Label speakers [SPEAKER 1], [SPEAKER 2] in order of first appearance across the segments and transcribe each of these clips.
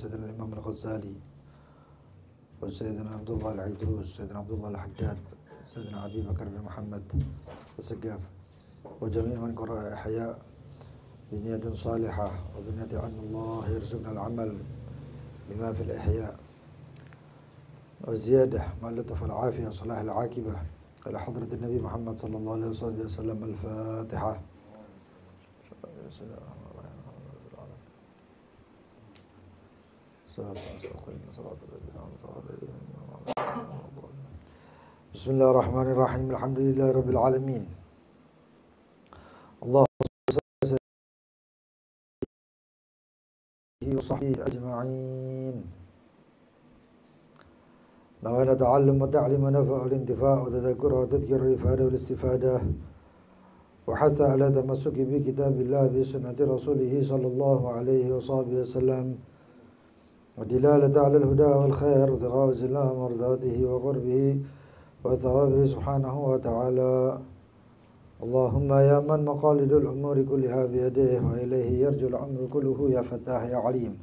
[SPEAKER 1] سيدنا الإمام الغزالي وسيدنا عبد الله العيدروس سيدنا عبد الله الحجاج سيدنا أبي بكر بن محمد السقاف وجميع من قرأ إحياء بنية صالحة وبنية أن الله يرزقنا العمل بما في الإحياء والزيادة مع اللطف والعافية وصلاح العاقبة إلى حضرة النبي محمد صلى الله عليه وسلم. الفاتحة. بسم الله الرحمن الرحيم. الحمد لله رب العالمين. اللهم صل وصحبه أجمعين. نوينا تعلم وتعليم ونفع والانتفاع وتذكر وتذكر الإفادة والاستفادة وحث على تمسك بكتاب الله بسنة رسوله صلى الله عليه وصحبه وسلم ودلالة على الهدى والخير وتغاوز الله مرضاته وقربه وثوابه سبحانه وتعالى. اللهم يا من مقاليد الأمور كلها بيديه وإليه يرجو الأمر كله يا فتاح يا عليم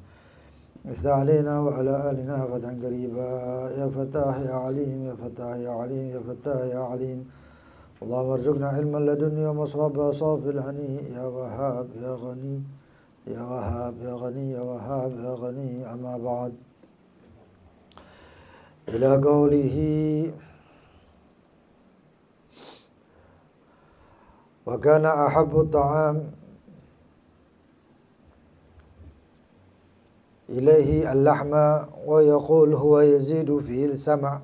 [SPEAKER 1] افتح علينا وعلى آلنا فتحا قريبا يا فتاح يا عليم يا فتاح يا عليم يا فتاح يا عليم. اللهم ارزقنا علما لدني ومصربا صافي الهني يا وهاب يا غني يا وهاب يا غني يا وهاب يا غني. أما بعد، إلى قوله وكان أحب الطعام إليه اللحم ويقول هو يزيد فيه السمع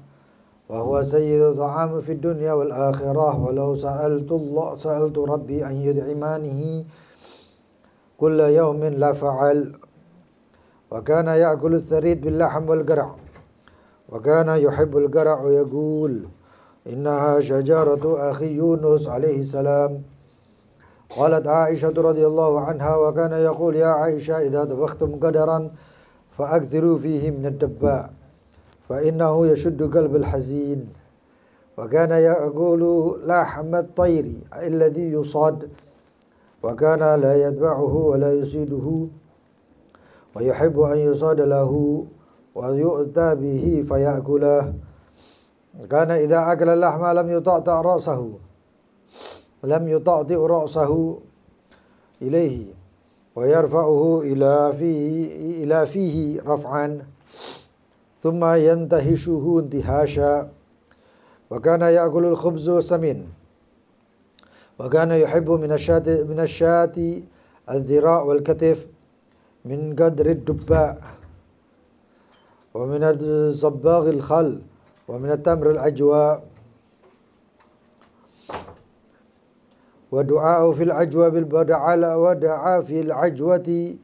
[SPEAKER 1] وهو سيد الطعام في الدنيا والآخرة ولو سألت ربي أن يدعمانه كل يوم لفعل. وكان يأكل الثريد باللحم والقرع وكان يحب القرع ويقول إنها شجرة أخي يونس عليه السلام. قالت عائشة رضي الله عنها وكان يقول يا عائشة إذا طبختم قدرا فأكثروا فيه من الدباء فإنه يشد قلب الحزين. وكان يقول لحم الطير الذي يصاد وكان لا يتبعه ولا يصيده ويحب أن يصاد له ويؤتى به فيأكله. كان إذا أكل اللحم لم يطأطئ رأسه إليه ويرفعه إلى فيه رفعا ثم ينتهشه انتهاشا. وكان يأكل الخبز والسمين وكان يحب من الشاة الذراع والكتف من قدر الدباء ومن الصباغ الخل ومن التمر العجوة. ودعاء في العجوة ودعا في العجوة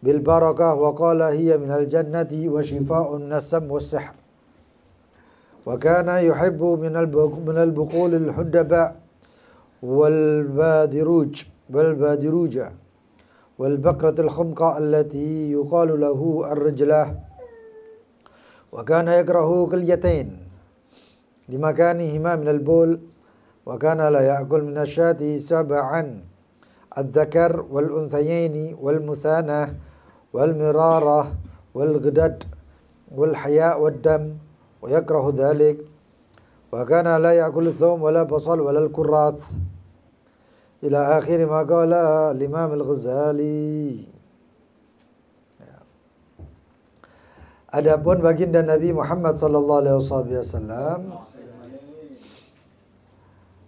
[SPEAKER 1] بالبركة وقال هي من الجنة وشفاء من السم والسحر. وكان يحب من البقول الحدباء والبادروجة والبقرة الخمقة التي يقال له الرجلة. وكان يكره كليتين لمكانهما من البول. وكان لا يأكل من الشاة سبعا الذكر والأنثيين والمثانة والمرارة والغدد والحياء والدم ويكره ذلك. وكان لا يأكل الثوم ولا بصل ولا الكراث إلى آخر ما قال الإمام الغزالي. Adapun baginda Nabi Muhammad sallallahu alaihi wasallam,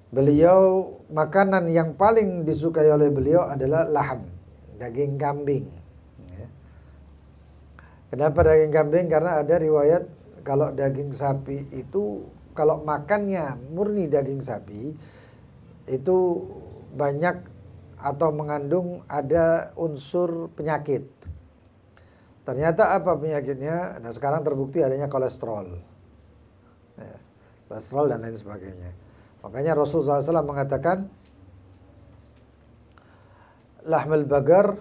[SPEAKER 1] beliau makanan yang paling disukai oleh beliau adalah laham, daging kambing. Kenapa daging kambing? Karena ada riwayat kalau daging sapi itu kalau makannya murni daging sapi itu banyak atau mengandung ada unsur penyakit. Ternyata apa penyakitnya? Nah sekarang terbukti adanya kolesterol, kolesterol dan lain sebagainya. Makanya Rasulullah SAW mengatakan lahmul bagar,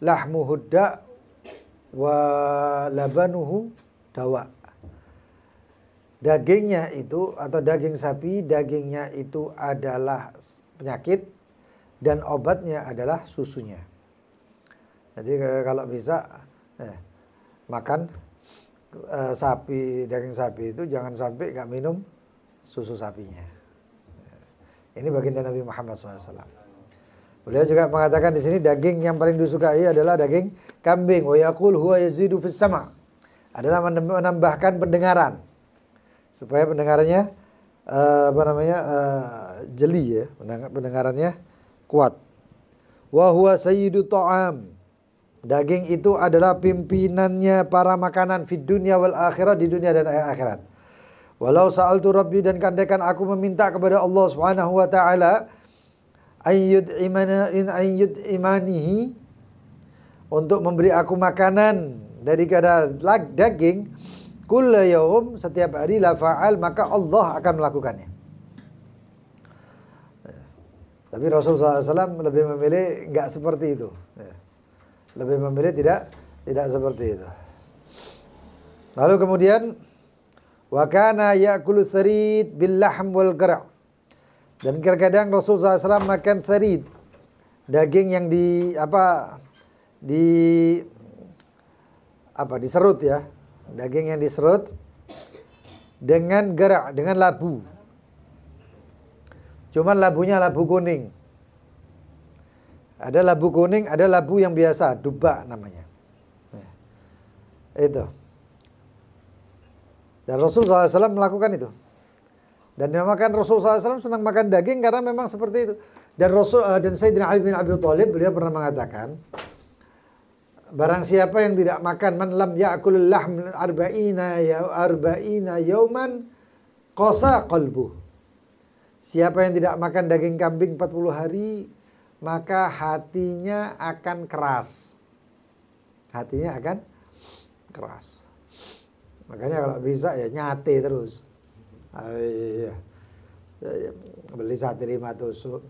[SPEAKER 1] lahmu hudda wa labanuhu dawa. Dagingnya itu atau daging sapi, dagingnya itu adalah penyakit dan obatnya adalah susunya. Jadi kalau bisa makan sapi, daging sapi itu jangan sampai nggak minum susu sapinya. Ini baginda Nabi Muhammad SAW. Beliau juga mengatakan di sini daging yang paling disukai adalah daging kambing. Wa yaqul huwa yazidu fis sama'. Adalah menambahkan pendengaran. Supaya pendengarannya jeli ya, pendengarannya kuat. Wa huwa sayyidu ta'am. Daging itu adalah pimpinannya para makanan fid dunya wal akhirah, di dunia dan akhirat. Walau sa'altu rabbi, dan kandaikan aku meminta kepada Allah Subhanahu wa taala ayyud imanihi, untuk memberi aku makanan dari kadar daging kulla yaum, setiap hari, la fa'al, maka Allah akan melakukannya. Tapi Rasulullah SAW lebih memilih enggak seperti itu. Lebih memilih tidak seperti itu. Lalu kemudian wa kana ya'kulu tharid bil lahm wal qara'. Dan kadang-kadang Rasulullah SAW makan tharid, daging yang diserut ya, daging yang diserut dengan gerak, dengan labu. Cuman labunya labu kuning. Ada labu kuning, ada labu yang biasa, duba namanya. Itu. Dan Rasulullah SAW melakukan itu. Dan dinamakan Rasulullah SAW senang makan daging karena memang seperti itu. Dan Sayyidina Ali bin Abi Thalib, beliau pernah mengatakan, barang siapa yang tidak makan, man lam ya'kul lahm arba'ina yauman qasa qalbuh. Siapa yang tidak makan daging kambing 40 hari, maka hatinya akan keras. Hatinya akan keras. Makanya kalau bisa ya nyate terus. Beli sate 5 tusuk.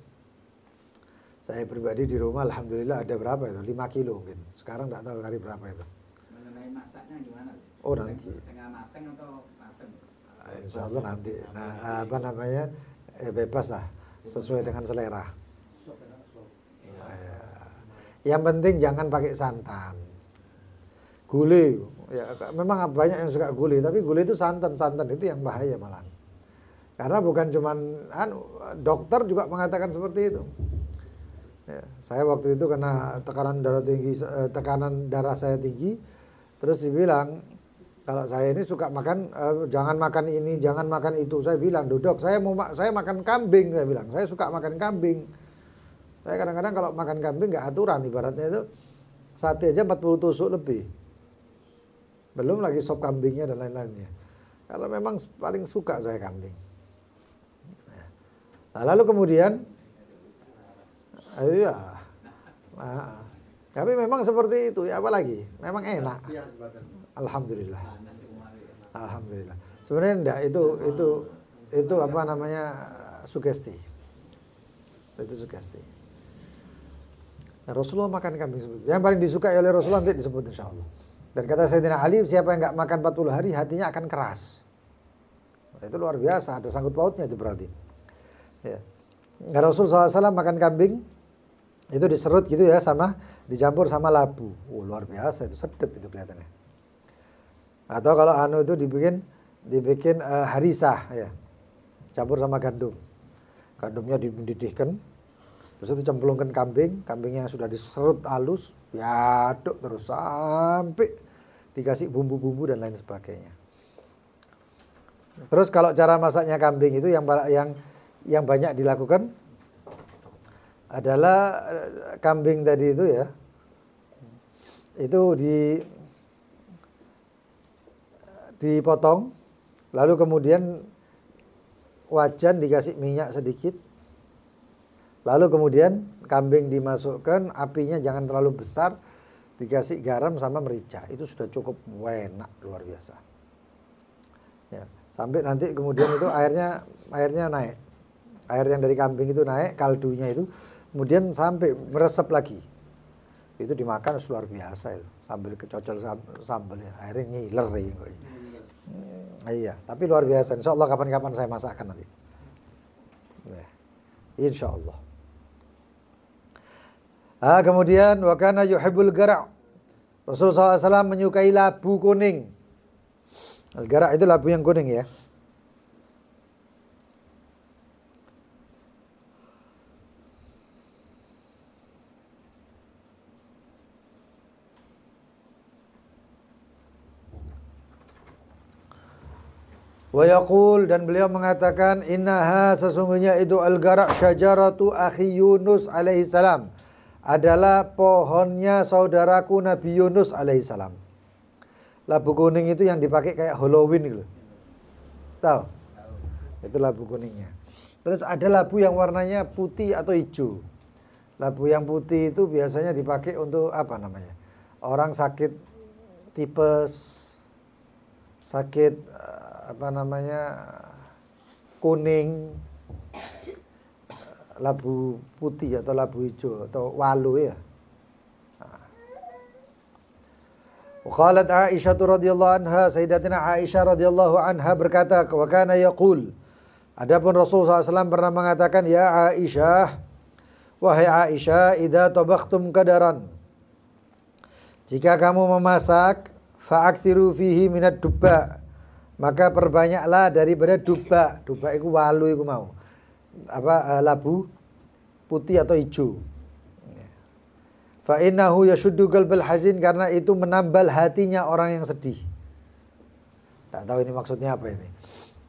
[SPEAKER 1] Saya pribadi di rumah alhamdulillah ada berapa itu? 5 kilo mungkin. Sekarang enggak tahu kali berapa itu.
[SPEAKER 2] Mengenai masaknya gimana?
[SPEAKER 1] Oh nanti.
[SPEAKER 2] Setengah mateng atau mateng?
[SPEAKER 1] Insya Allah nanti. Nah bebas lah. Sesuai dengan selera. Yang penting jangan pakai santan. Gulai. Ya, memang banyak yang suka gulai. Tapi gulai itu santan itu yang bahaya malah. Karena bukan cuman dokter juga mengatakan seperti itu. Ya, saya waktu itu kena tekanan darah saya tinggi, terus dibilang kalau saya ini suka makan jangan makan ini, jangan makan itu. Saya bilang, "Dok, saya makan kambing." Saya bilang, "Saya suka makan kambing." Saya kadang-kadang kalau makan kambing nggak aturan, ibaratnya itu sate aja 40 tusuk lebih. Belum lagi sop kambingnya dan lain-lainnya. Kalau memang paling suka saya kambing. Nah, lalu kemudian tapi memang seperti itu ya, apalagi memang enak. Alhamdulillah. Sebenarnya enggak, itu apa namanya, sugesti. Itu sugesti. Nah, Rasulullah makan kambing seperti itu. Yang paling disukai oleh Rasulullah nanti disebut insyaallah. Dan kata Sayyidina Ali, siapa yang enggak makan 40 hari hatinya akan keras. Itu luar biasa, ada sangkut pautnya itu berarti. Ya. Rasulullah SAW makan kambing itu diserut gitu ya, sama dicampur sama labu. Luar biasa, itu sedap itu kelihatannya. Atau kalau itu dibikin harisah ya, campur sama gandum. Gandumnya dididihkan, terus itu cemplungkan kambing yang sudah diserut halus, diaduk terus sampai dikasih bumbu-bumbu dan lain sebagainya. Terus kalau cara masaknya kambing itu yang banyak dilakukan adalah kambing tadi itu ya, itu dipotong, lalu kemudian wajan dikasih minyak sedikit, lalu kemudian kambing dimasukkan, apinya jangan terlalu besar, dikasih garam sama merica, itu sudah cukup enak, luar biasa ya. Sampai nanti kemudian itu airnya naik, air yang dari kambing itu naik, kaldunya itu kemudian sampai meresap lagi, itu dimakan luar biasa itu, sambil kecocol sambalnya, airnya ngiler ya. Iya, tapi luar biasa. Insya Allah kapan-kapan saya masakkan nanti. Insya Allah. Kemudian wa kana yuhibbul gara'. Rasulullah SAW menyukai labu kuning. Al-gara' itu labu yang kuning ya. Wa yaqul, dan beliau mengatakan, innaha, sesungguhnya itu al-gara' syajaratu akhi Yunus alaihi salam, adalah pohonnya saudaraku Nabi Yunus alaihi salam. Labu kuning itu yang dipakai kayak Halloween gitu. Tahu? Itu labu kuningnya. Terus ada labu yang warnanya putih atau hijau. Labu yang putih itu biasanya dipakai untuk apa namanya? Orang sakit tipes, sakit apa namanya, kuning, labu putih atau labu hijau atau walu ya. Qalat Aisyah radhiyallahu anha, Sayyidatina Aisyah radhiyallahu anha berkata, wa kana yaqul, adapun Rasulullah SAW pernah mengatakan, ya Aisyah, wahai Aisyah, idza tabakhtum qadaran, jika kamu memasak, fa'akthiru fihi minad dubba, maka perbanyaklah daripada dubba. Dubba itu walu itu mau. Apa labu putih atau hijau. Fa innahu yashuddu qalbal hazin, karena itu menambal hatinya orang yang sedih. Tak tahu ini maksudnya apa ini.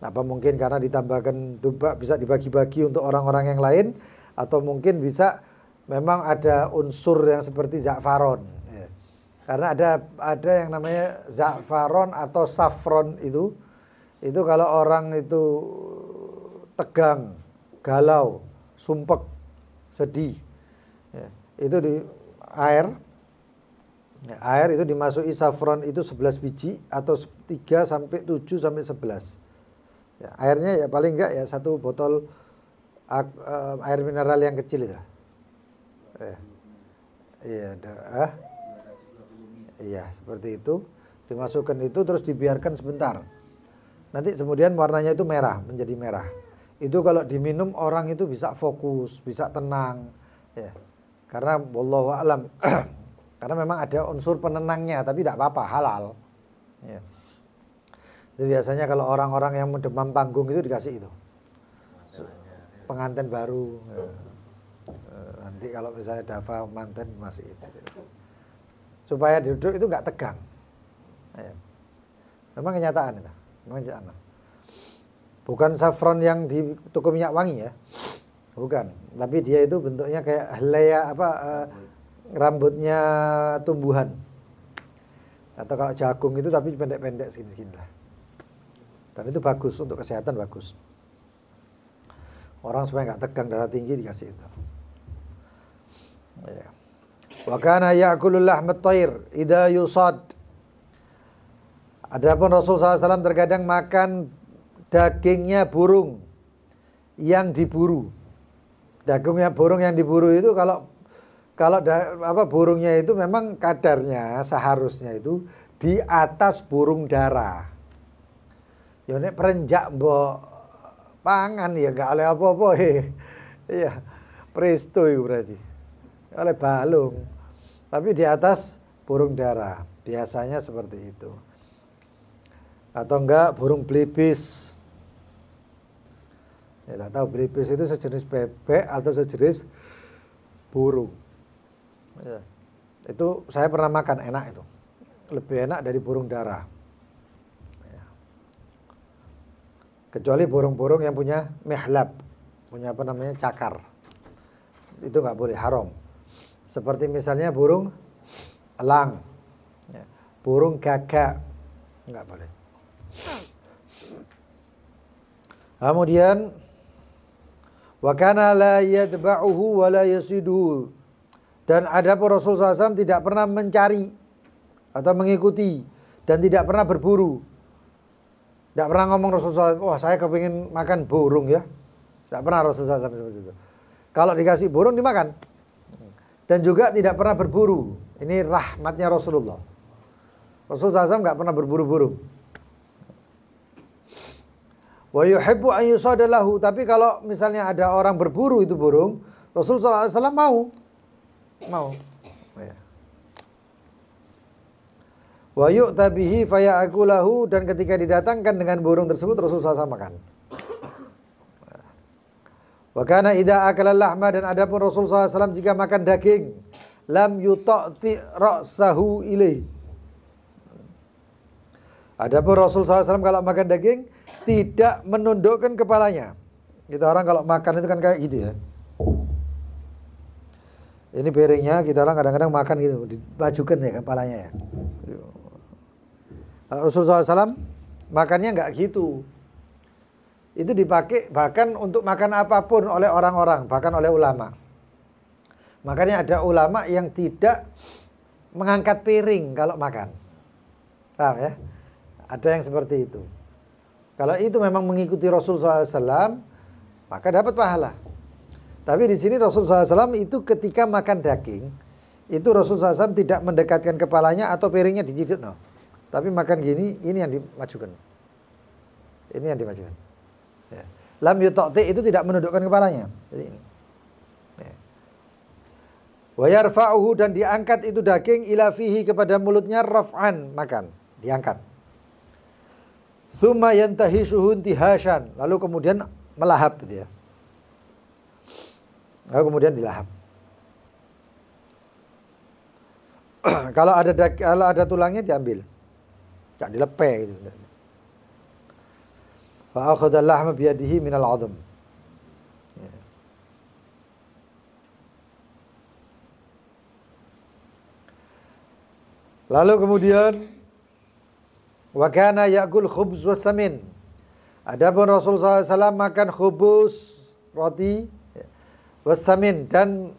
[SPEAKER 1] Apa mungkin karena ditambahkan dubba bisa dibagi-bagi untuk orang-orang yang lain, atau mungkin bisa memang ada unsur yang seperti za'faron ya. Karena ada yang namanya za'faron atau saffron itu kalau orang itu tegang, galau, sumpek, sedih ya, itu di air itu dimasuki saffron itu 11 biji atau 3 sampai 7 sampai 11 ya, airnya ya paling enggak ya 1 botol air mineral yang kecil itu iya seperti itu, dimasukkan itu terus dibiarkan sebentar, nanti kemudian warnanya itu merah, menjadi merah. Itu kalau diminum orang itu bisa fokus, bisa tenang ya. Karena wallahu a'lam karena memang ada unsur penenangnya, tapi tidak apa-apa, halal ya. Itu biasanya kalau orang-orang yang demam panggung itu dikasih itu pengantin baru ya. Nanti kalau misalnya dafa manten masih itu supaya duduk itu nggak tegang ya. Memang kenyataan itu, memang kenyataan. Bukan saffron yang di toko minyak wangi ya, bukan. Tapi dia itu bentuknya kayak helai rambutnya tumbuhan. Atau kalau jagung itu tapi pendek-pendek segini-segini lah. Dan itu bagus untuk kesehatan, bagus. Orang supaya nggak tegang, darah tinggi dikasih itu. Ya. Wa kana ya'kulul lahmat thair idza yusad. Adapun Rasulullah SAW terkadang makan dagingnya burung yang diburu. Dagingnya burung yang diburu itu kalau burungnya itu memang kadarnya seharusnya itu di atas burung dara. Ya nek perenjak mbok pangan ya gak oleh apa-apa iya. Presto itu berarti. Oleh balung. Tapi di atas burung dara. Biasanya seperti itu. Atau enggak burung belibis. Ya enggak tahu belibis itu sejenis bebek atau sejenis burung. Ya. Itu saya pernah makan, enak itu. Lebih enak dari burung dara. Ya. Kecuali burung-burung yang punya mihlab, punya apa namanya cakar. Itu enggak boleh, haram. Seperti misalnya burung elang, ya. Burung gagak, enggak boleh. Kemudian wa kana la yadba'uhu wa la yasiduhu, dan adapun Rasulullah SAW tidak pernah mencari atau mengikuti dan tidak pernah berburu. Tidak pernah ngomong Rasulullah SAW, wah saya kepingin makan burung ya. Tidak pernah Rasulullah SAW seperti itu. Kalau dikasih burung dimakan. Dan juga tidak pernah berburu. Ini rahmatnya Rasulullah. Rasulullah SAW nggak pernah berburu burung. Wa yuhibbu an yusada lahu, tapi kalau misalnya ada orang berburu itu burung, Rasulullah SAW mau. Ya. Wa yu'ta bihi faya'kulahu, dan ketika didatangkan dengan burung tersebut Rasulullah SAW makan. Wa kana idza akala lahma, dan adapun Rasulullah SAW jika makan daging, lam yuta'ti ra'sahu ilaih. Adapun Rasulullah SAW kalau makan daging tidak menundukkan kepalanya. Kita orang kalau makan itu kan kayak gitu ya. Ini piringnya, kita orang kadang-kadang makan gitu, dimajukan ya kepalanya ya. Rasulullah SAW makannya nggak gitu. Itu dipakai bahkan untuk makan apapun oleh orang-orang, bahkan oleh ulama. Makanya ada ulama yang tidak mengangkat piring kalau makan. Paham ya? Ada yang seperti itu. Kalau itu memang mengikuti Rasulullah SAW, maka dapat pahala. Tapi di sini Rasulullah SAW itu ketika makan daging, itu Rasulullah SAW tidak mendekatkan kepalanya atau piringnya dijiduk, no. Tapi makan gini, ini yang dimajukan. Ini yang dimajukan. Ya. Lam yuta'ti itu tidak menundukkan kepalanya. Jadi ini. Ya. Wa yarfa'uhu, dan diangkat itu daging ila fihi, kepada mulutnya, raf'an, makan, diangkat. Tsumma yantahishuhu intihashan, lalu kemudian melahap gitu ya. Lalu kemudian dilahap. Kalau ada tulangnya diambil. Enggak dilepe gitu. Fa akhadha al-lahma bi yadihi min al-'adhm. Lalu kemudian wa kana ya'kul khubz was samin. Adapun Rasulullah SAW makan khubus, roti, was samin, dan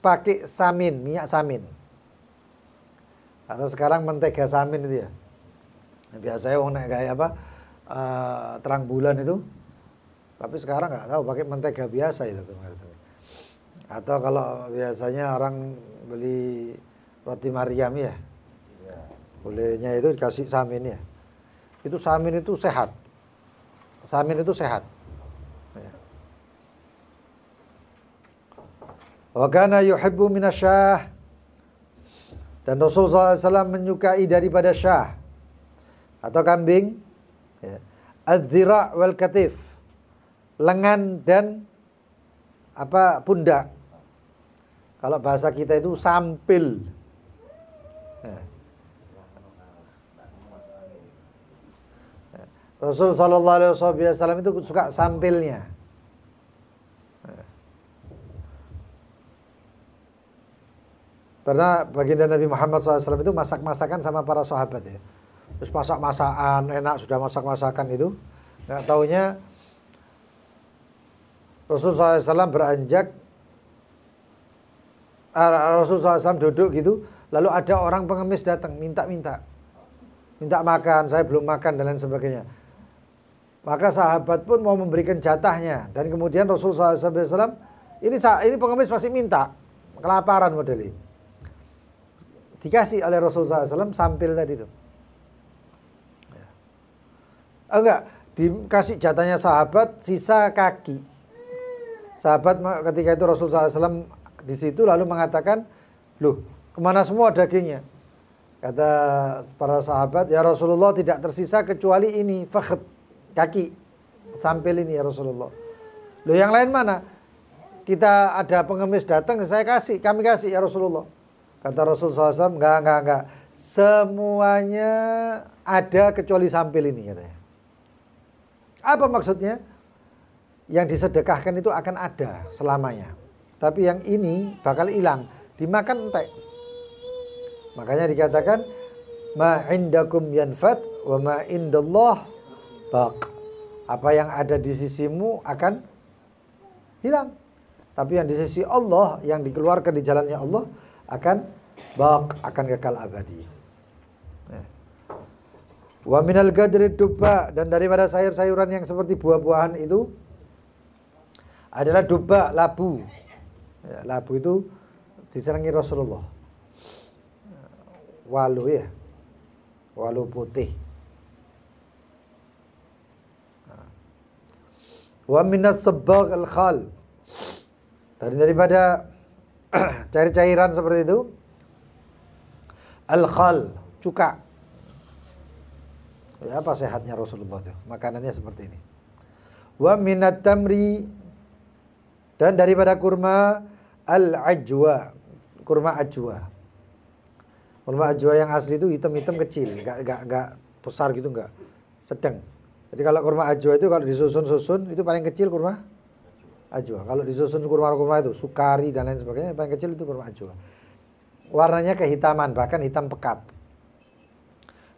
[SPEAKER 1] pakai samin, minyak samin. Atau sekarang mentega samin itu ya. Biasanya orang naik kayak apa, terang bulan itu. Tapi sekarang nggak tahu, pakai mentega biasa itu. Atau kalau biasanya orang beli roti Maryam ya, bolehnya itu dikasih samin ya. Itu samin itu sehat. Samin itu sehat. Wa kana yuhibbu minasyah, dan Rasulullah SAW menyukai daripada syah atau kambing, ya. Adz-dzira' wal katif, lengan dan pundak. Kalau bahasa kita itu sampil. Ya. Rasul sallallahu alaihi wasallam itu suka sampilnya. Karena baginda Nabi Muhammad SAW itu masak-masakan sama para sahabat ya. Terus masak-masakan, enak sudah masak-masakan itu. Nggak taunya Rasulullah SAW beranjak, Rasulullah SAW duduk gitu. Lalu ada orang pengemis datang, minta makan, saya belum makan dan lain sebagainya. Maka sahabat pun mau memberikan jatahnya. Dan kemudian Rasulullah SAW, ini pengemis masih minta, kelaparan model ini. Dikasih oleh Rasulullah SAW sampil tadi itu. Enggak, dikasih jatahnya sahabat, sisa kaki. Sahabat ketika itu Rasulullah SAW di situ lalu mengatakan, loh, kemana semua dagingnya? Kata para sahabat, ya Rasulullah tidak tersisa kecuali ini, fakht, kaki, sampil ini ya Rasulullah. Loh, yang lain mana? Kita ada pengemis datang, kami kasih ya Rasulullah. Kata Rasulullah SAW, enggak. Semuanya ada kecuali sampil ini katanya. Apa maksudnya? Yang disedekahkan itu akan ada selamanya. Tapi yang ini bakal hilang, dimakan entek. Makanya dikatakan ma indakum yanfat wa ma indallah baq. Apa yang ada di sisimu akan hilang. Tapi yang di sisi Allah, yang dikeluarkan di jalannya Allah akan baq, akan kekal abadi. Wa minal gadri dubba, dan daripada sayur-sayuran yang seperti buah-buahan itu adalah dubba, labu. Ya, labu itu disenangi Rasulullah. Walu ya, walu putih. Wa minas sabbagh al-khal, daripada cair-cairan seperti itu, al-khal, cuka. Ya, apa sehatnya Rasulullah itu? Makanannya seperti ini. Wa minat tamri, dan daripada kurma al-ajwa, kurma ajwa. Kurma ajwa yang asli itu hitam-hitam kecil, enggak besar gitu, enggak. Sedang. Jadi kalau kurma ajwa itu kalau disusun-susun itu paling kecil kurma ajwa. Kalau disusun kurma-kurma itu sukari dan lain sebagainya, paling kecil itu kurma ajwa. Warnanya kehitaman, bahkan hitam pekat.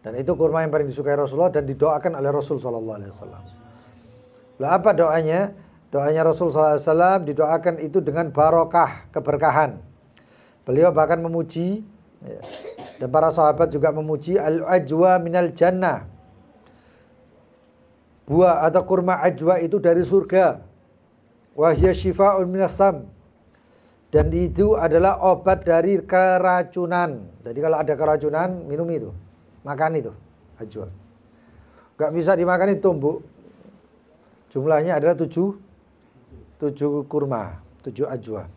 [SPEAKER 1] Dan itu kurma yang paling disukai Rasulullah dan didoakan oleh Rasul sallallahu alaihi wasallam. Lalu apa doanya? Doanya Rasul sallallahu alaihi wasallam didoakan itu dengan barokah, keberkahan. Beliau bahkan memuji, dan para sahabat juga memuji al-ajwa minal jannah. Buah atau kurma ajwa itu dari surga. Wahya syifa'un minas sam. Dan itu adalah obat dari keracunan. Jadi kalau ada keracunan, minum itu. Makan itu, ajwa. Gak bisa dimakan itu tumbuk. Jumlahnya adalah 7 kurma, 7 ajwa.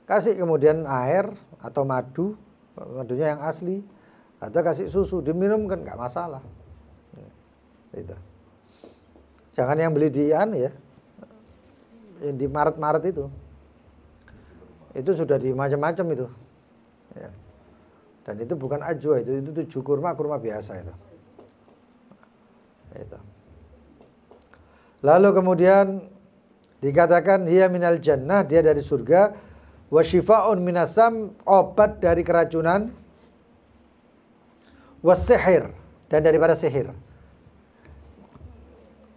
[SPEAKER 1] Kasih kemudian air atau madu, madunya yang asli. Atau kasih susu, diminum kan gak masalah. Itu. Jangan yang beli di ya, yang di Maret itu. Itu sudah di macam-macam itu. Ya. Dan itu bukan ajwa, itu 7 kurma biasa itu. Itu. Lalu kemudian dikatakan hiya minal jannah, dia dari surga, wa syifa'un minasam, obat dari keracunan, was sihir, dan daripada sihir.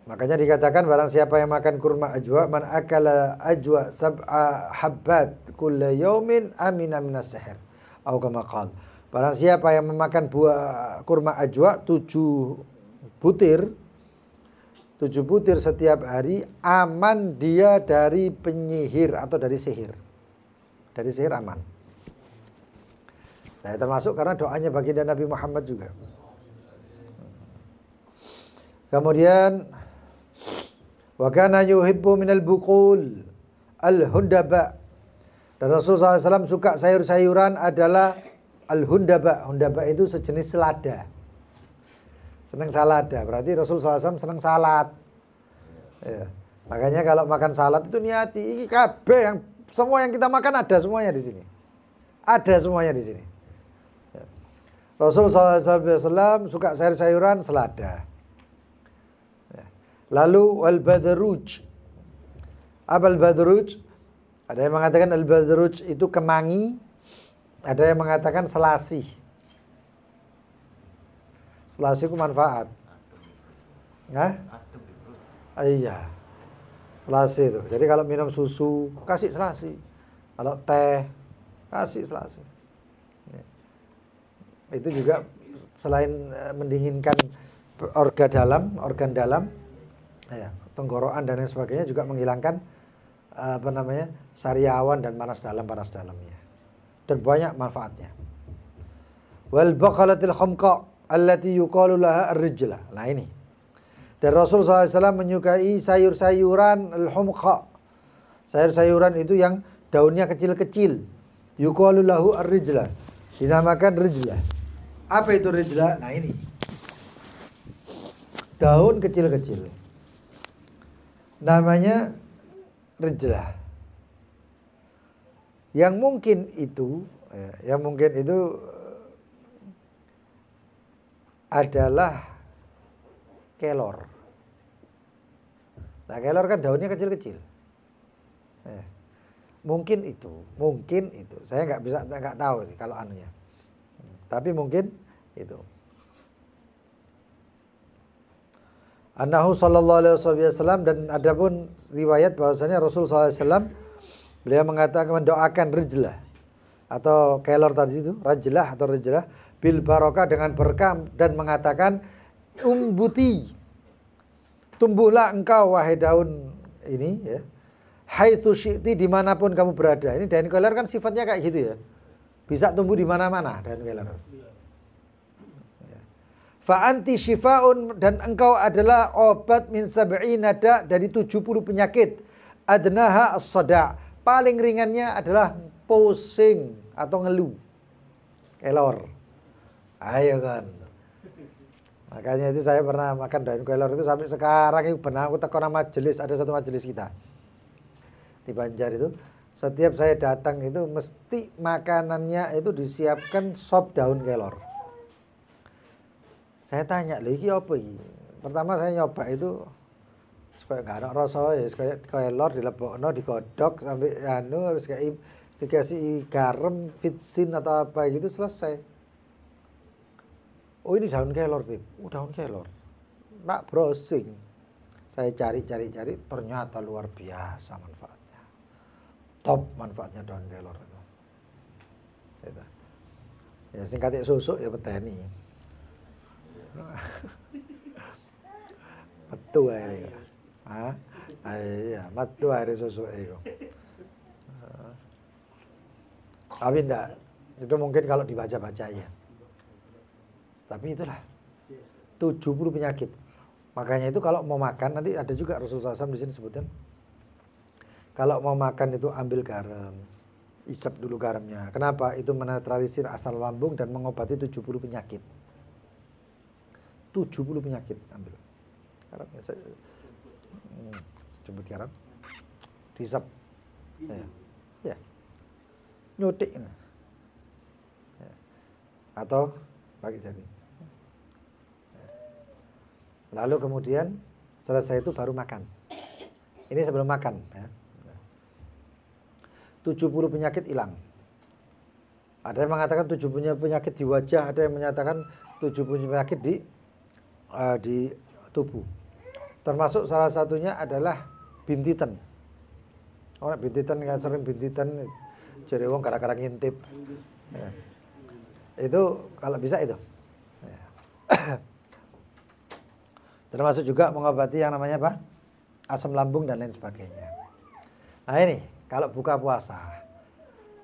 [SPEAKER 1] Makanya dikatakan barang siapa yang makan kurma ajwa, man akala ajwa sab'a habbat kulla yaumin amina minas sihir. Atau kama qala. Barang siapa yang memakan buah kurma ajwa 7 butir setiap hari, aman dia dari penyihir atau dari sihir. Dari sihir aman. Nah, termasuk karena doanya baginda Nabi Muhammad juga. Kemudian wa kana yuhibbu minal buqul al-hundaba. Dan Rasulullah SAW suka sayur-sayuran adalah al-hundaba. Hundaba itu sejenis selada. Senang salada. Berarti Rasulullah SAW senang salad. Ya. Makanya kalau makan salad itu niati. Ini kabeh yang semua yang kita makan ada semuanya di sini. Ada semuanya di sini. Ya. Rasulullah SAW suka sayur-sayuran selada. Lalu al-badruj. Apa al-badruj? Ada yang mengatakan al-badruj itu kemangi, ada yang mengatakan selasih. Selasih itu manfaat. Nah? Iya. Selasih itu. Jadi kalau minum susu, kasih selasih. Kalau teh, kasih selasih. Itu juga selain mendinginkan organ dalam, ya, tenggorokan dan lain sebagainya, juga menghilangkan sariawan dan panas dalamnya. Dan banyak manfaatnya. Wal baqalatil khamqa allati yuqalu laha ar-rijla. Nah ini. Dan Rasul SAW menyukai sayur-sayuran al-humqa. Sayur-sayuran itu yang daunnya kecil-kecil. Yuqalu lahu ar-rijla. Dinamakan rijla. Apa itu rijla? Nah ini. Daun kecil-kecil. Namanya rijlah. Yang mungkin itu adalah kelor. Nah, kelor kan daunnya kecil-kecil. Mungkin itu. Saya nggak tahu nih kalau anunya. Tapi mungkin itu. Annahu sallallahu alaihi wasallam, dan adapun riwayat bahwasanya Rasul sallallahu alaihi wasallam beliau mengatakan, mendoakan rijlah atau kelor tadi itu, rajlah atau rijlah bil barokah, dengan berkah, dan mengatakan umbuti, tumbuhlah engkau wahai daun ini ya, haitsu syi'ti, dimanapun kamu berada. Ini daun kelor kan sifatnya kayak gitu ya, bisa tumbuh di mana-mana daun kelor. Fa anti syifaun, dan engkau adalah obat min sab'ina da, dari 70 penyakit. Adnaha as-sada', paling ringannya adalah pusing atau ngeluh. Kelor. Ayo kan. Makanya itu saya pernah makan daun kelor itu sampai sekarang itu benar aku tekan majelis, ada satu majelis kita di Banjar itu. Setiap saya datang itu mesti makanannya itu disiapkan sop daun kelor. Saya tanya, "Lho iki apa iki?" Pertama saya nyoba itu kayak gak ada rasa ya, kayak kelor dilebokno, digodok sampai harus kayak dikasih garam, vitsin atau apa gitu selesai. Oh ini daun kelor, Bib. Daun kelor. Tak browsing. Saya cari, ternyata luar biasa manfaatnya. Top manfaatnya daun kelor itu. Gitu. Ya singkatnya susuk ya petani. Metu ae. Hah? Iya, metu ae susuk itu. Tapi enggak. Itu mungkin kalau dibaca-baca ya. Tapi itulah 70 penyakit. Makanya itu kalau mau makan nanti ada juga Rasulullah SAW di sini sebutkan. Kalau mau makan itu ambil garam, isap dulu garamnya. Kenapa? Itu menetralisir asam lambung dan mengobati 70 penyakit. 70 penyakit ambil. Garam ya. Jemput garam. Diisap. Ya. Nyutik. Ya. Atau pakai jari. Lalu kemudian selesai itu baru makan. Ini sebelum makan ya. 70 penyakit hilang. Ada yang mengatakan 70 penyakit di wajah, ada yang menyatakan 70 penyakit di tubuh. Termasuk salah satunya adalah bintitan. Orang bintitan kan sering bintitan jadi wong gara-gara ngintip. Ya. Itu kalau bisa itu. Ya. Termasuk juga mengobati yang namanya apa? Asam lambung dan lain sebagainya. Nah ini, kalau buka puasa.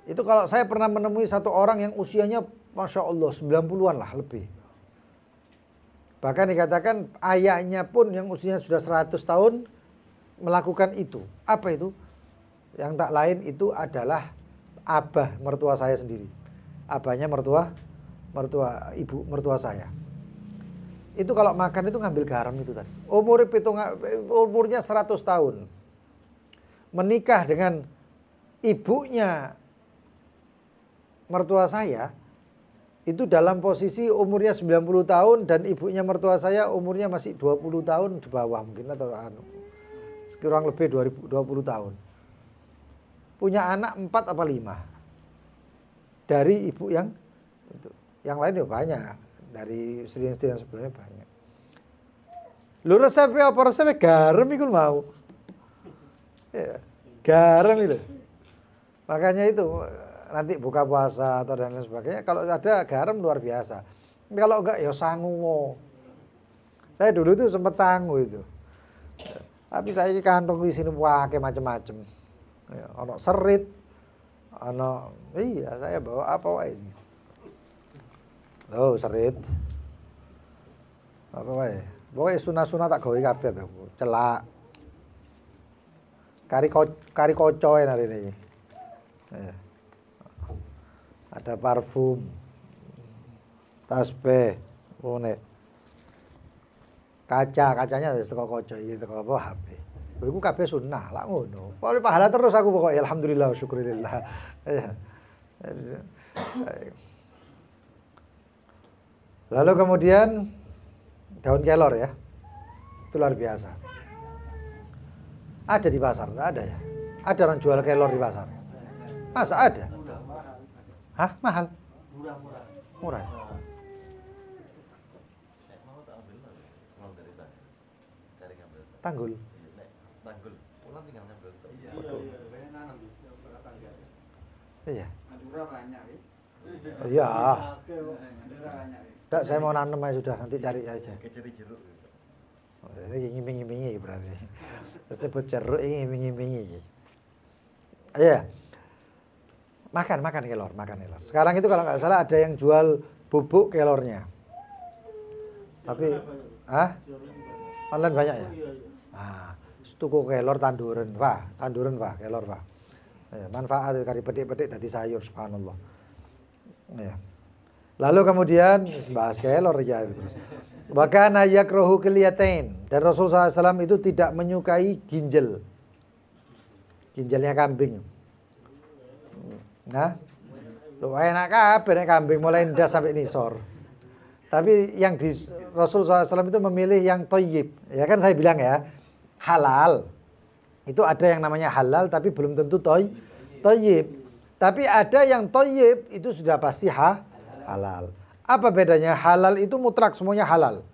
[SPEAKER 1] Itu kalau saya pernah menemui satu orang yang usianya Masya Allah 90-an lah lebih. Bahkan dikatakan ayahnya pun yang usianya sudah 100 tahun melakukan itu. Apa itu? Yang tak lain itu adalah abah mertua saya sendiri. Abahnya mertua ibu mertua saya. Itu kalau makan itu ngambil garam itu tadi. Umurnya 100 tahun. Menikah dengan ibunya mertua saya itu dalam posisi umurnya 90 tahun dan ibunya mertua saya umurnya masih 20 tahun di bawah mungkin atau kurang lebih 20 tahun. Punya anak 4 apa 5. Dari ibu yang itu. Yang lain ya banyak. Dari istri-istri yang sebelumnya banyak. Lu resepnya apa? Resepnya garam itu mau. Ya, garam itu. Makanya itu nanti buka puasa atau dan lain sebagainya. Kalau ada garam luar biasa. Kalau enggak ya sangu. Saya dulu itu sempat sangu itu. Tapi saya di kantong di sini pakai macam-macam. Ya, ono serit, ono iya saya bawa apa wae ini. Oh, serit. Apa wae? Pokoke sunah-sunah tak gawe kabeh aku. Celak. Kari kocoe hari ini. Ya. Ada parfum. Tasbih, ngene. Kacanya wis teko koco iki teko apa HP. Iku kabeh sunah lah ngono. Pokoke pahala terus aku pokoke alhamdulillah syukurillah. Ya. Lalu kemudian daun kelor ya. Itu luar biasa. Ada di pasar, enggak ada ya? Ada orang jual kelor di pasar. Masa ada? Hah? Mahal? Murah. Tanggul. Iya.
[SPEAKER 2] Madura banyak,
[SPEAKER 1] Iya.
[SPEAKER 2] Madura banyak.
[SPEAKER 1] Enggak, saya mau nanam aja sudah, nanti cari aja.
[SPEAKER 2] Keceri jeruk.
[SPEAKER 1] Ini ngiming-ngimingi berarti. Sebut jeruk ini ngiming-ngimingi. Iya. Makan kelor. Sekarang itu kalau nggak salah ada yang jual bubuk kelornya. Tapi, online banyak ya? Nah, tuku kelor tanduran, kelor, Pak. Ya, manfaat kari pedik-pedik tadi sayur, subhanallah. Ya. Lalu kemudian bahas kelor ya terus. Wa kana yakrahu kilyatain. Dan Rasul SAW itu tidak menyukai ginjal. Ginjalnya kambing. Nah, lu enak kabeh nek kambing mulai ndas sampai nisor. Tapi yang di Rasul SAW itu memilih yang toyib. Ya kan saya bilang ya, halal. Itu ada yang namanya halal tapi belum tentu toyib. Tapi ada yang toyib itu sudah pasti halal. Apa bedanya? Halal itu mutlak semuanya halal.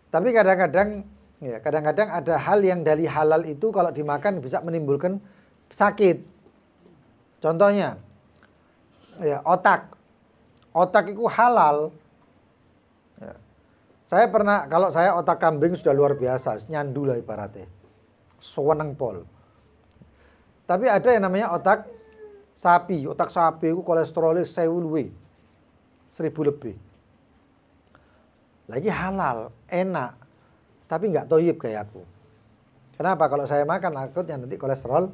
[SPEAKER 1] Tapi kadang-kadang ada hal yang dari halal itu kalau dimakan bisa menimbulkan sakit. Contohnya, ya, otak. Otak itu halal. Ya. Saya pernah, kalau saya otak kambing sudah luar biasa, nyandu lah ibaratnya. Sewenang pol. Tapi ada yang namanya otak sapi. Otak sapi itu kolesterolnya 1000 lebih. Lagi halal, enak, tapi nggak toyib kayak aku. Kenapa? Kalau saya makan takutnya nanti kolesterol,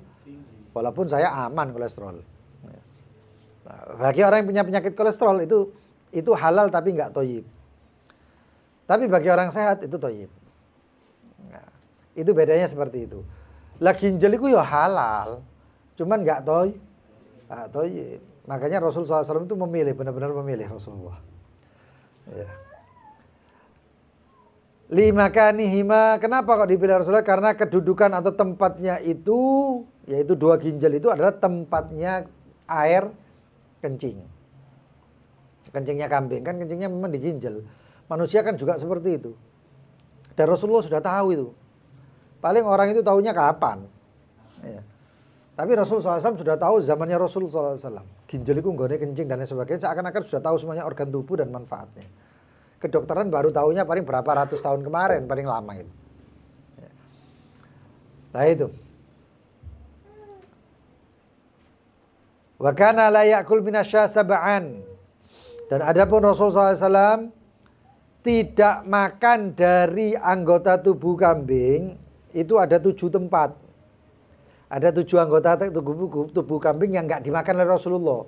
[SPEAKER 1] walaupun saya aman kolesterol. Nah, bagi orang yang punya penyakit kolesterol itu halal tapi nggak toyib. Tapi bagi orang sehat itu toyib. Nah, itu bedanya seperti itu. Lah ginjal itu ya halal, cuman nggak toyib. Makanya Rasulullah SAW itu memilih, benar-benar memilih Rasulullah. Ya. Limakanihima, kenapa kok dipilih Rasulullah? Karena kedudukan atau tempatnya itu, yaitu dua ginjal itu adalah tempatnya air kencing. Kencingnya kambing, kan kencingnya memang di ginjal. Manusia kan juga seperti itu. Dan Rasulullah sudah tahu itu. Paling orang itu tahunya kapan. Ya. Tapi Rasulullah SAW sudah tahu zamannya Rasulullah SAW. Ginjal itu nggone kencing dan lain sebagainya. Seakan-akan sudah tahu semuanya organ tubuh dan manfaatnya. Kedokteran baru tahunya paling berapa ratus tahun kemarin, paling lama itu. Nah itu. Wa kana la ya'kul minasya sab'an. Dan adapun Rasulullah SAW tidak makan dari anggota tubuh kambing, itu ada 7 tempat. Ada 7 anggota tubuh kambing yang enggak dimakan oleh Rasulullah.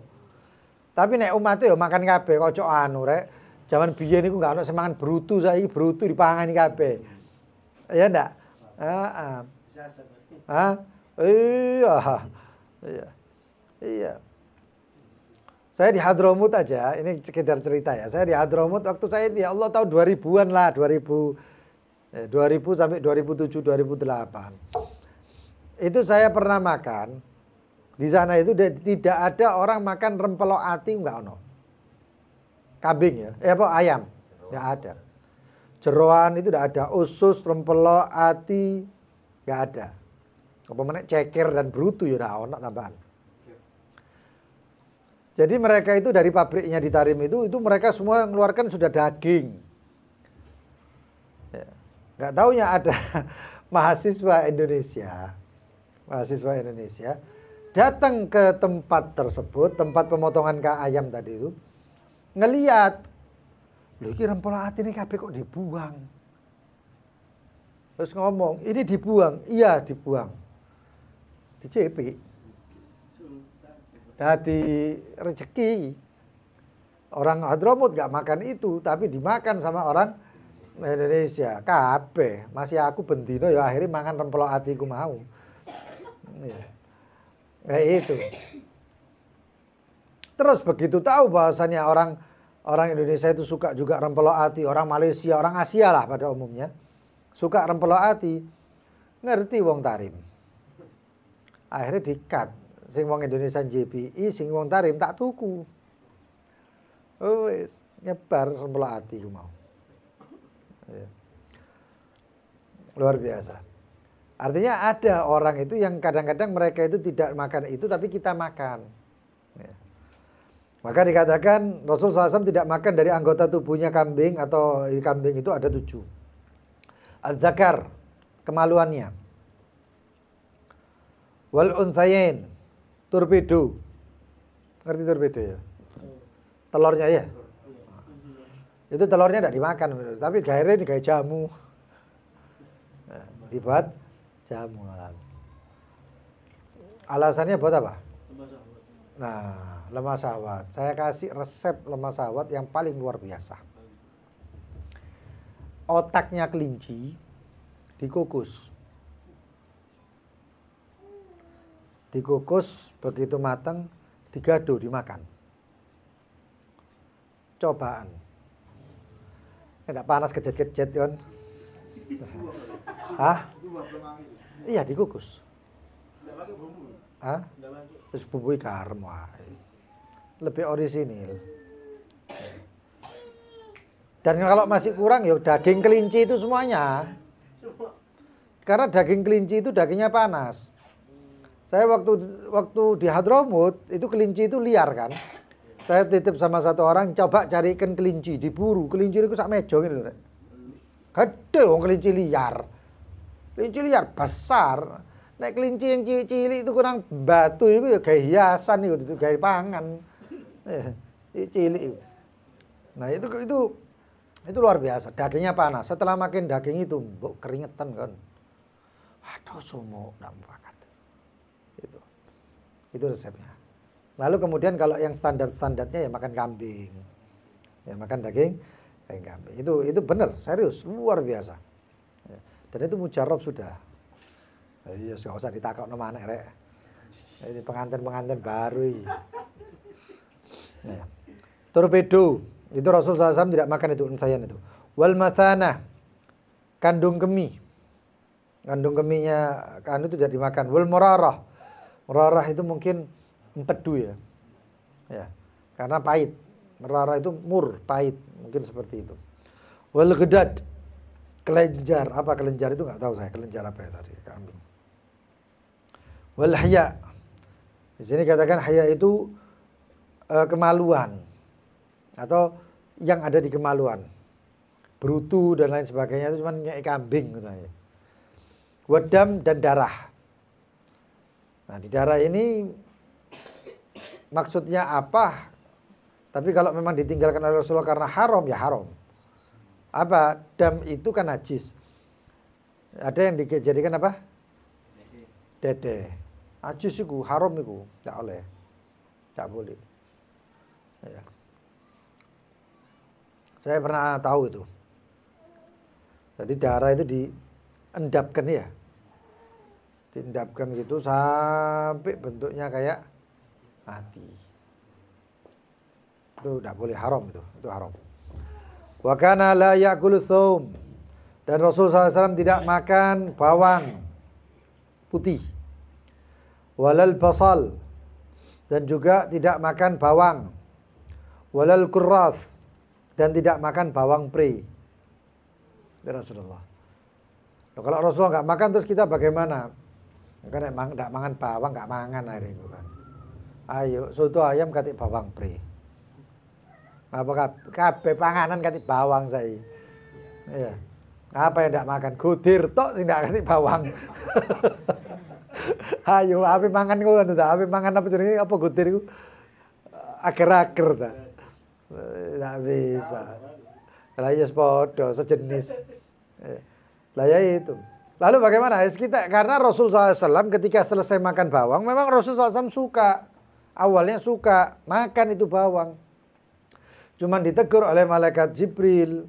[SPEAKER 1] Tapi nek umat itu ya makan kabeh, kocok anu rek. Zaman biyen niku enggak ono semangan brutu, saiki brutu dipangani kabeh. Ya ndak? Heeh. Iya. Iya. Iya. Saya di Hadramut aja, ini sekedar cerita ya. Saya di Hadramut waktu saya ya Allah tahun 2000-an lah, 2000 sampai 2007 2008. Itu saya pernah makan. Di sana itu tidak ada orang makan rempelok ati enggak ono. Kambing ya, ayam, nggak ada. Jeroan itu nggak ada, usus, rempelok, ati, nggak ada. Apa mana ceker dan brutu ya nggak ono tambahan. Jadi mereka itu dari pabriknya di Tarim itu mereka semua mengeluarkan sudah daging. Ya. Nggak taunya ada mahasiswa Indonesia datang ke tempat tersebut, tempat pemotongan ayam tadi itu. Ngeliat, loh ini rempelok ati ini kabeh kok dibuang. Terus ngomong, ini dibuang. Iya dibuang. Dicepik. Jadi rezeki. Orang Hadramut gak makan itu, tapi dimakan sama orang Indonesia. Kabeh. Masih aku bendino ya akhirnya makan rempelok atiku mau. Kayak itu. Terus begitu tahu bahwasannya orang Indonesia itu suka juga rempelok ati, orang Malaysia, orang Asia lah pada umumnya. Suka rempelok ati. Ngerti wong Tarim. Akhirnya di-cut. Sing wong Indonesia JPI, sing wong Tarim tak tuku. Wes, nyebar rempelok ati ku mau. Ya. Luar biasa. Artinya ada orang itu yang kadang-kadang mereka itu tidak makan itu tapi kita makan. Ya. Maka dikatakan Rasulullah SAW tidak makan dari anggota tubuhnya kambing atau kambing itu ada 7. Al-Zakar, kemaluannya. Wal unsayin, torpedo. Ngerti torpedo ya? Telurnya ya? Itu telurnya tidak dimakan, tapi gairnya ini kayak jamu. Nah, dibuat jamu. Alasannya buat apa? Nah, lemak sahwat. Saya kasih resep lemak sahwat yang paling luar biasa. otaknya kelinci dikukus. Dikukus begitu matang, digado dimakan. Cobaan. Enggak panas kejet-kejet kan? Hah? Iya dikukus.
[SPEAKER 2] Enggak pakai bumbu.
[SPEAKER 1] Hah?
[SPEAKER 2] Enggak pakai.
[SPEAKER 1] Terus bumbui garam wae. Lebih orisinil. Dan kalau masih kurang ya daging kelinci itu semuanya. Karena daging kelinci itu dagingnya panas. Saya waktu di Hadramut itu kelinci itu liar kan. Saya titip sama satu orang coba cari ikan kelinci diburu. Kelinci itu sak mejo gitu loh. Gede wong kelinci liar. Kelinci liar besar. Nek kelinci yang cilik itu kurang batu itu ya kayak hiasan itu kayak pangan. Cilik itu. Nah, itu luar biasa. Dagingnya panas. Setelah makin daging itu keringetan kan. Aduh, sumuk ndak makan. Itu resepnya. Lalu kemudian kalau yang standarnya ya makan kambing. Ya makan daging kambing. Itu benar, serius, luar biasa. Ya. Dan itu mujarab sudah. Ya enggak usah ditakokno maneh rek. Ini pengantin-pengantin baru ini. Ya. Torpedo, itu Rasul SAW tidak makan itu unsayan itu. Wal mathana, kandung kemih. Kandung kemihnya kan itu tidak dimakan. Wal murarah. Merarah itu mungkin empedu ya. Ya. Karena pahit. Merarah itu mur, pahit, mungkin seperti itu. Wal gedad, kelenjar. Apa kelenjar itu enggak tahu saya. Kelenjar apa ya tadi? Kambing. Wal haya. Di sini katakan haya itu kemaluan atau yang ada di kemaluan. Brutu dan lain sebagainya itu cuma punya kambing katanya. Wadam dan darah. Nah, di darah ini maksudnya apa? Tapi kalau memang ditinggalkan oleh Rasulullah karena haram, ya haram. Apa? Dam itu kan najis. Ada yang dijadikan apa? Dede. Najis itu, haram itu. Tidak boleh. Tidak boleh. Ya. Saya pernah tahu itu. Jadi darah itu diendapkan ya. Diendapkan gitu sampai bentuknya kayak mati. Itu tidak boleh, haram itu haram. Wa kana la ya'kulu thum. Dan Rasul SAW tidak makan bawang putih. Walal basal. Dan juga tidak makan bawang. Walal kurras. Dan tidak makan bawang pre. Ya Rasulullah. Loh, kalau Rasulullah nggak makan terus kita bagaimana? Kan emang ndak mangan bawang nggak mangan hari itu kan. Ayo soto ayam katik bawang pre. Apa kabeh panganan katik bawang saya. Iya. Apa yang ndak makan? Gudir tok sing ndak katik bawang. Ayo ape mangan ngono ta? Ape mangan apa jenenge apa gudir iku? Ager-ager ta. Ndak bisa. Lah ya padha sejenis. Lah ya itu. Lalu bagaimana? Kita karena Rasul SAW ketika selesai makan bawang, memang Rasul SAW suka. Awalnya suka makan itu bawang. Cuman ditegur oleh malaikat Jibril,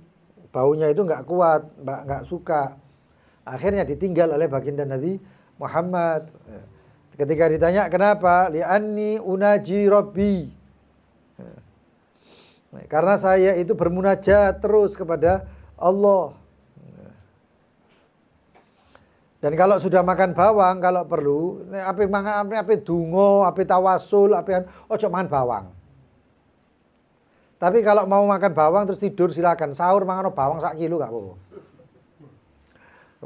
[SPEAKER 1] baunya itu nggak kuat, nggak suka. Akhirnya ditinggal oleh baginda Nabi Muhammad. Ketika ditanya kenapa, li'anni unaji Rabbi. Karena saya itu bermunajat terus kepada Allah. Dan kalau sudah makan bawang, kalau perlu, ape dungo, ape tawasul, ojo makan bawang. Tapi kalau mau makan bawang terus tidur silakan. Sahur mangan bawang 1 kilo gak apa-apa.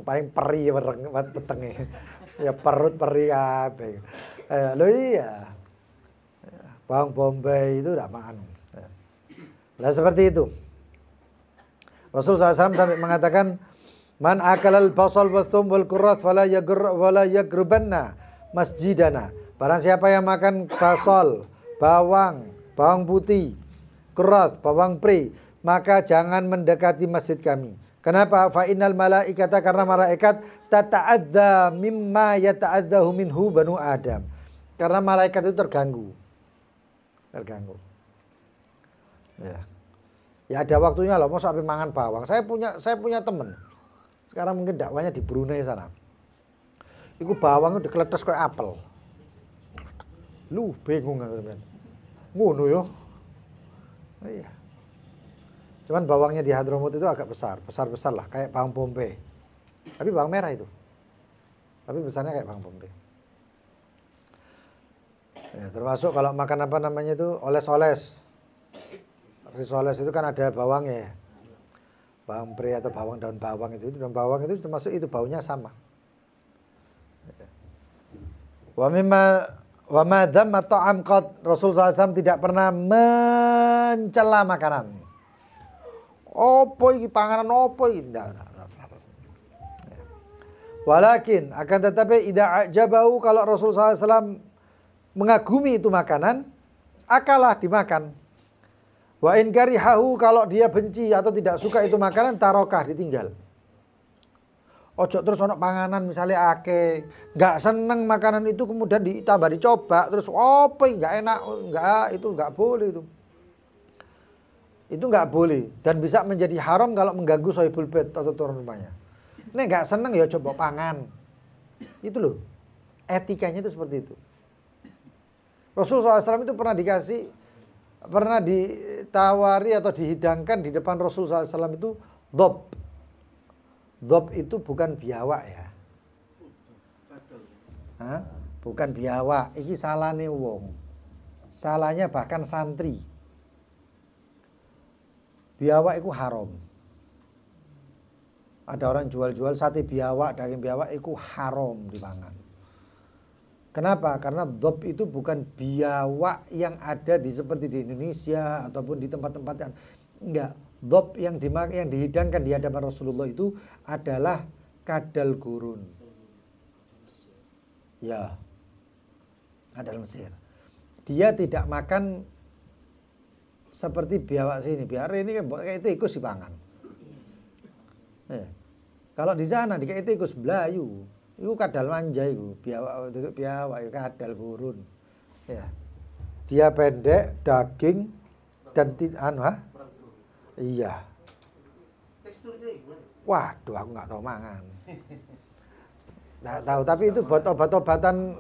[SPEAKER 1] Paling peri petenge. Ya perut peri kabeh. Lho iya. Bawang bombay itu tidak makan. Lah seperti itu. Rasulullah SAW sampai mengatakan man akalal basal wa thum wal qurrat fala yagrubanna masjidana. Barang siapa yang makan basal, bawang putih, qurrat, bawang pre, maka jangan mendekati masjid kami. Kenapa? Fa innal malaikata, karena malaikat tata'adza mimma yata'adzahu minhu banu Adam. Karena malaikat itu terganggu. Ya. Ya ada waktunya loh, mau sampai mangan bawang. Saya punya temen. Sekarang mungkin dakwanya di Brunei sana. Iku bawang itu dikeletes kayak apel. Lu bingung kan teman. Ngono yo. Iya. Cuman bawangnya di Hadramut itu agak besar lah, kayak bawang bombay. Tapi bawang merah itu. Tapi besarnya kayak bawang bombay. Ya, termasuk kalau makan apa namanya itu oles-oles. Risoles itu kan ada bawangnya ya. Bawang pre atau bawang daun bawang itu daun bawang itu termasuk itu baunya sama. Wa ma dzamma ta'am qad. Rasul SAW tidak pernah mencela makanan. Opo iki panganan opo iki? Enggak. Walakin akan tetapi idza ajabahu, kalau Rasul SAW mengagumi itu makanan, akalah dimakan. Wa in karihahu, kalau dia benci atau tidak suka itu makanan, tarokah, ditinggal. Ojo terus ono panganan misalnya ake, nggak seneng makanan itu kemudian ditambah dicoba terus apa nggak enak, nggak, itu nggak boleh itu. Itu nggak boleh dan bisa menjadi haram kalau mengganggu sohibul bait atau tuan rumahnya. Ini nggak seneng ya coba pangan. Itu loh. Etikanya itu seperti itu. Rasulullah SAW itu pernah ditawari atau dihidangkan di depan Rasulullah SAW itu dob. Dob itu bukan biawak ya. Hah? Bukan biawak. Iki salahnya wong. Salahnya bahkan santri. Biawak itu haram. Ada orang jual-jual sate biawak, daging biawak itu haram dipangan. Kenapa? Karena dob itu bukan biawak yang ada seperti di Indonesia ataupun di tempat-tempat yang enggak. Dob yang dihidangkan di hadapan Rasulullah itu adalah kadal gurun. Ya. Kadal Mesir. Dia tidak makan seperti biawak sini. Biar ini kan kayak tikus dipangan. Kalau di sana kayak tikus Belayu. Itu kadal manja itu, biawak itu kadal gurun. Ya. Dia pendek, daging dan iya.
[SPEAKER 2] Teksturnya gimana?
[SPEAKER 1] Waduh, aku nggak tahu mangan. Nggak tahu, tapi itu buat obat-obatan,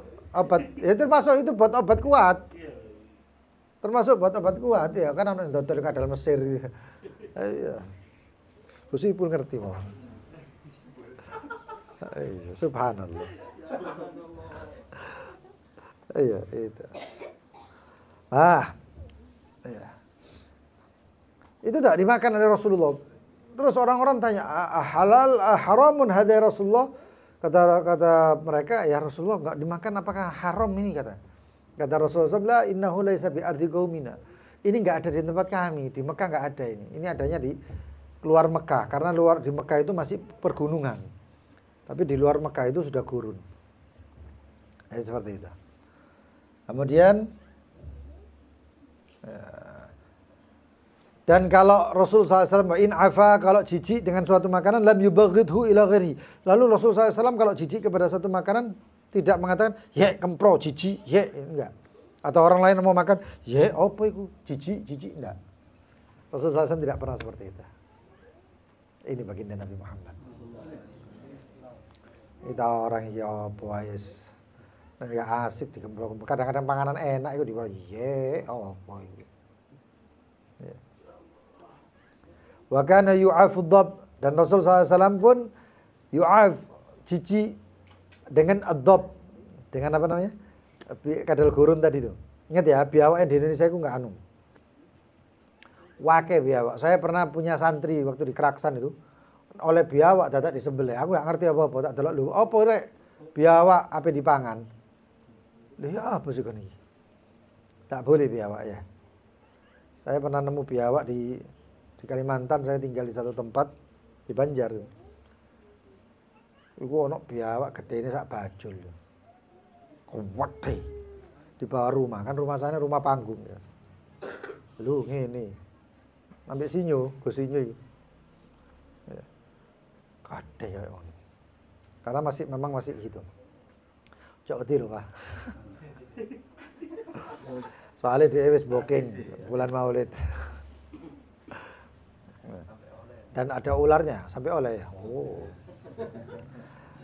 [SPEAKER 1] ya termasuk itu buat obat kuat. Termasuk buat obat kuat ya, kan orang dokter kadal Mesir. Iya. Gusti pun ngerti mau. Iya, subhanallah. Iya, itu. Iya. Itu tidak dimakan oleh Rasulullah. Terus orang-orang tanya, halal, haramun hadai Rasulullah? Kata mereka, ya Rasulullah enggak dimakan, apakah haram ini kata Rasulullah, innahu laisa bi ardi qaumina. Ini enggak ada di tempat kami, di Mekah enggak ada ini. Ini adanya di luar Mekah, karena di Mekah itu masih pergunungan. Tapi di luar Mekah itu sudah gurun. Seperti itu. Kemudian dan kalau Rasulullah SAW in afa, kalau jijik dengan suatu makanan, lam yubaghidhu ila ghairi. Lalu Rasulullah SAW kalau jijik kepada satu makanan tidak mengatakan ye kempro jijik, ye, enggak. Atau orang lain mau makan, ye apa itu jijik, enggak. Rasulullah SAW tidak pernah seperti itu. Ini baginda Nabi Muhammad. Kita orang ya apa wis. Dan ya asik dikemplok. Kadang-kadang panganan enak itu dibilang ye apa itu. Ya. Wa kana yu'afu dhab, dan Rasul SAW pun yu'af jijik dengan ad-dhab. Dengan apa namanya? Kadal gurun tadi itu. Ingat ya, biawak di Indonesia itu enggak anu. Wake biawak. Saya pernah punya santri waktu di Keraksan itu. Oleh biawak dadak disembelih. Aku enggak ngerti apa-apa, tak delok lho. Apa rek? Biawak apa dipangan? Lha ya apa sih kon iki? Tak boleh biawak ya. Saya pernah nemu biawak di Kalimantan, saya tinggal di satu tempat di Banjar. Iku ono biawak gedene sak bajul. Kuwede. Di bawah rumah, kan rumah saya rumah panggung ya. Lu ngene. Ambek sinyo, go sinyo iki. Ya. Gede ya ngono. Karena memang masih gitu. Cok wedi lho, Pak. Soalnya dia wis booking bulan Maulid. Dan ada ularnya sampai oleh ya. Oh.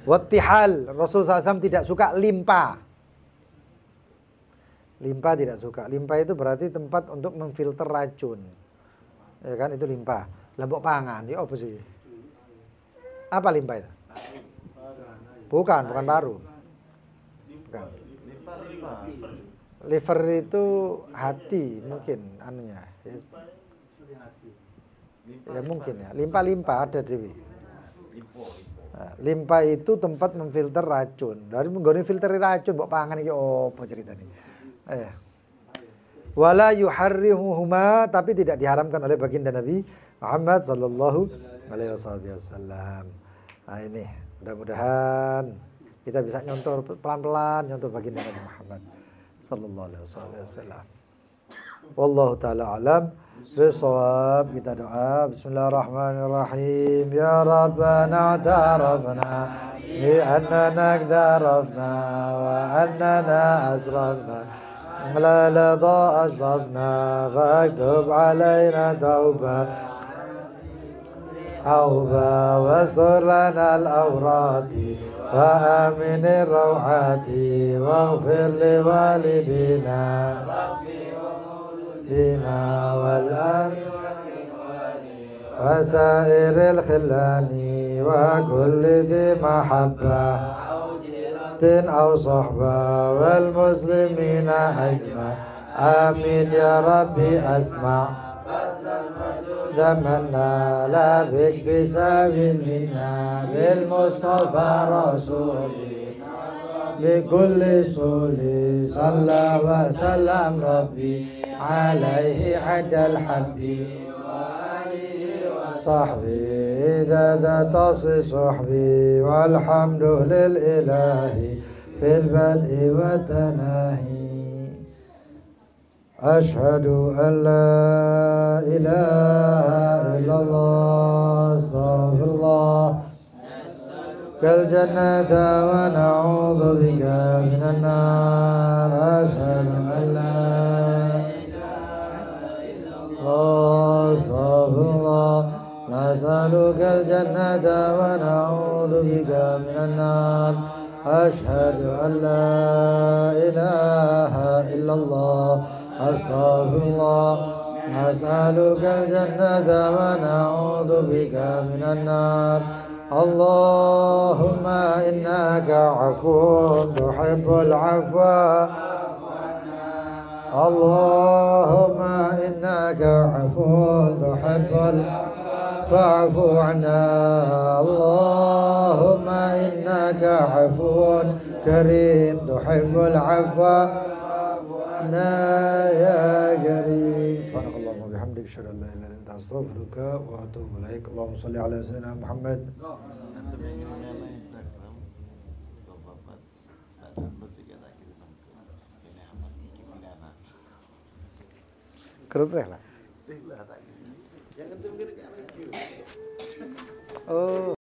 [SPEAKER 1] Wattihal, Rasul SAW tidak suka limpa. Limpa tidak suka. Limpa itu berarti tempat untuk memfilter racun. Ya kan, itu limpa. Lembok pangan, ya apa sih? Apa limpa itu? Bukan paru. Bukan. Liver itu hati mungkin anunya. Ya mungkin ya. Limpa ada Dewi. Nah, limpa itu tempat memfilter racun. Dari menggoni filteri racun mbok pangan iki opo ceritane. Wala yuharrimuhuma, tapi tidak diharamkan oleh baginda Nabi Muhammad sallallahu alaihi wasallam. Nah ini, mudah-mudahan kita bisa nyontor pelan-pelan nyontor baginda Nabi Muhammad sallallahu alaihi wasallam. Wallahu taala alam bisawab. Kita doa. Bismillahirrahmanirrahim. Ya Rabbana ta'arafna bi annana qdarafna wa annana asrafna la ladha asrafna faktub alaina tauba wasur lana al-awrati wa amin ar-rawhati waghfir li walidina لنا والآن وسائر الخلان وكل ذي محبة أو صحبة والمسلمين أجمع آمين يا ربي أسمع ذمنا لا باكتساب منا بالمصطفى رسولي بكل سولي صلى وسلم ربي عليه عد الحب صحبي إذا تصي صحبي والحمد للإله في البدء والتناهي أشهد أن لا إله إلا الله أستغفر الله كالجنة ونعوذ بك من النار أشهد أن لا أستغفر الله نسألك الجنة ونعوذ بك من النار أشهد أن لا إله إلا الله أستغفر الله نسألك الجنة ونعوذ بك من النار اللهم إنك عفو تحب العفو اللهم إنك عفو تحب فاعف عنا اللهم إنك عفو كريم تحب العفو عنا يا كريم سبحانك اللهم وبحمدك أشهد أن لا إله إلا أنت أستغفرك وأتوب إليك اللهم صل على سيدنا محمد Kerupuk lah. Oh.